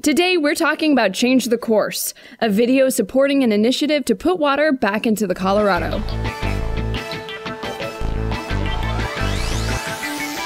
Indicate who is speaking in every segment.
Speaker 1: Today, we're talking about Change the Course, a video supporting an initiative to put water back into the Colorado.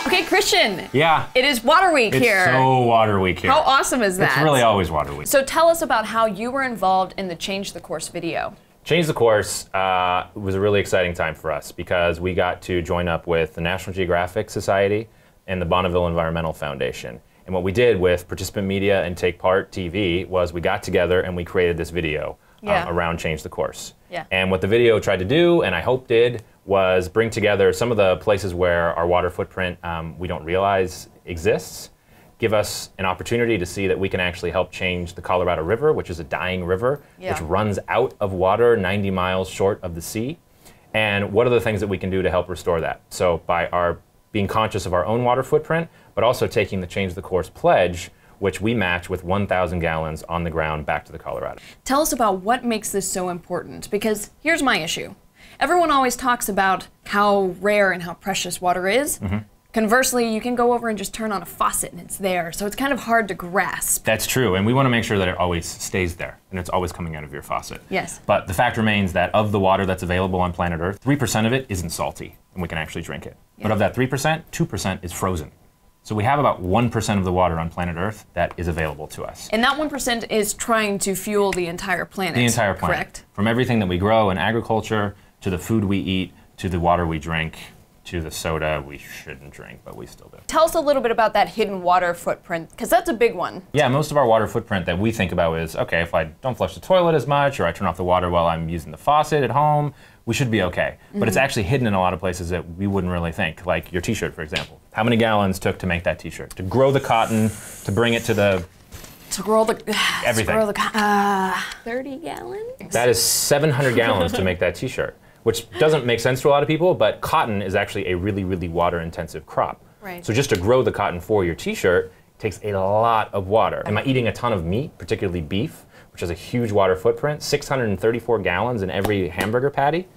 Speaker 2: Okay, Christian.
Speaker 3: Yeah.
Speaker 2: It is Water Week here.
Speaker 3: It's so Water Week here.
Speaker 2: How awesome is that?
Speaker 3: It's really always Water Week.
Speaker 2: So tell us about how you were involved in the Change the Course video.
Speaker 3: Change the Course was a really exciting time for us because we got to join up with the National Geographic Society and the Bonneville Environmental Foundation. And what we did with Participant Media and TakePart TV was we got together and we created this video around Change the Course.
Speaker 2: Yeah.
Speaker 3: And what the video tried to do, and I hope did, was bring together some of the places where our water footprint we don't realize exists, give us an opportunity to see that we can actually help change the Colorado River, which is a dying river, which runs out of water 90 miles short of the sea. And what are the things that we can do to help restore that? So by our being conscious of our own water footprint, but also taking the Change the Course pledge, which we match with 1,000 gallons on the ground back to the Colorado.
Speaker 2: Tell us about what makes this so important, because here's my issue. Everyone always talks about how rare and how precious water is. Conversely, you can go over and just turn on a faucet and it's there, so it's kind of hard to grasp.
Speaker 3: That's true, and we want to make sure that it always stays there, and it's always coming out of your faucet.
Speaker 2: Yes.
Speaker 3: But the fact remains that of the water that's available on planet Earth, 3% of it isn't salty, and we can actually drink it. Yeah. But of that 3%, 2% is frozen. So we have about 1% of the water on planet Earth that is available to us.
Speaker 2: And that 1% is trying to fuel the entire planet.
Speaker 3: The entire planet.
Speaker 2: Correct.
Speaker 3: From everything that we grow in agriculture, to the food we eat, to the water we drink, to the soda we shouldn't drink, but we still do.
Speaker 2: Tell us a little bit about that hidden water footprint, because that's a big one.
Speaker 3: Yeah, most of our water footprint that we think about is, okay, if I don't flush the toilet as much, or I turn off the water while I'm using the faucet at home, we should be okay. But it's actually hidden in a lot of places that we wouldn't really think, like your t-shirt, for example. How many gallons took to make that t-shirt? To grow the cotton, to bring it to the...
Speaker 2: To grow the...
Speaker 3: everything.
Speaker 2: To grow the 30 gallons?
Speaker 3: That is 700 gallons to make that t-shirt, which doesn't make sense to a lot of people, but cotton is actually a really, really water-intensive crop.
Speaker 2: Right.
Speaker 3: So just to grow the cotton for your t-shirt takes a lot of water. Am I eating a ton of meat, particularly beef, which has a huge water footprint, 634 gallons in every hamburger patty?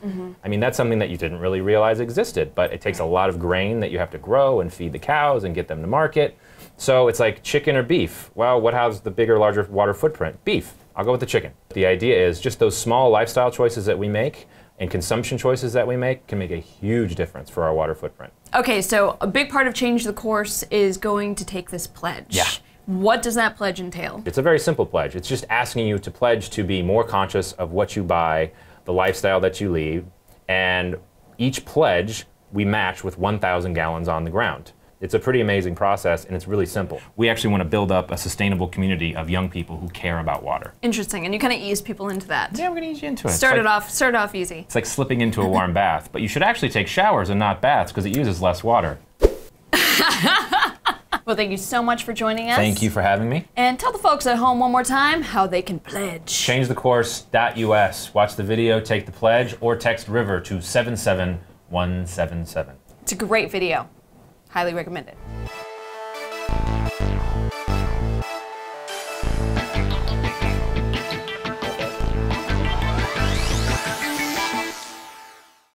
Speaker 3: I mean, that's something that you didn't really realize existed, but it takes a lot of grain that you have to grow and feed the cows and get them to market. So it's like chicken or beef. Well, what has the bigger, larger water footprint? Beef. I'll go with the chicken. The idea is just those small lifestyle choices that we make and consumption choices that we make can make a huge difference for our water footprint.
Speaker 2: Okay, so a big part of Change the Course is going to take this pledge.
Speaker 3: Yeah.
Speaker 2: What does that pledge entail?
Speaker 3: It's a very simple pledge. It's just asking you to pledge to be more conscious of what you buy, the lifestyle that you lead, and each pledge we match with 1,000 gallons on the ground. It's a pretty amazing process, and it's really simple. We actually want to build up a sustainable community of young people who care about water.
Speaker 2: Interesting, and you kind of ease people into that.
Speaker 3: Yeah, we're going to ease you into it.
Speaker 2: Start it off easy.
Speaker 3: It's like slipping into a warm bath, but you should actually take showers and not baths because it uses less water.
Speaker 2: Well, thank you so much for joining us.
Speaker 3: Thank you for having me.
Speaker 2: And tell the folks at home one more time how they can pledge.
Speaker 3: ChangeTheCourse.us. Watch the video, take the pledge, or text RIVER to 77177.
Speaker 2: It's a great video. Highly recommend it.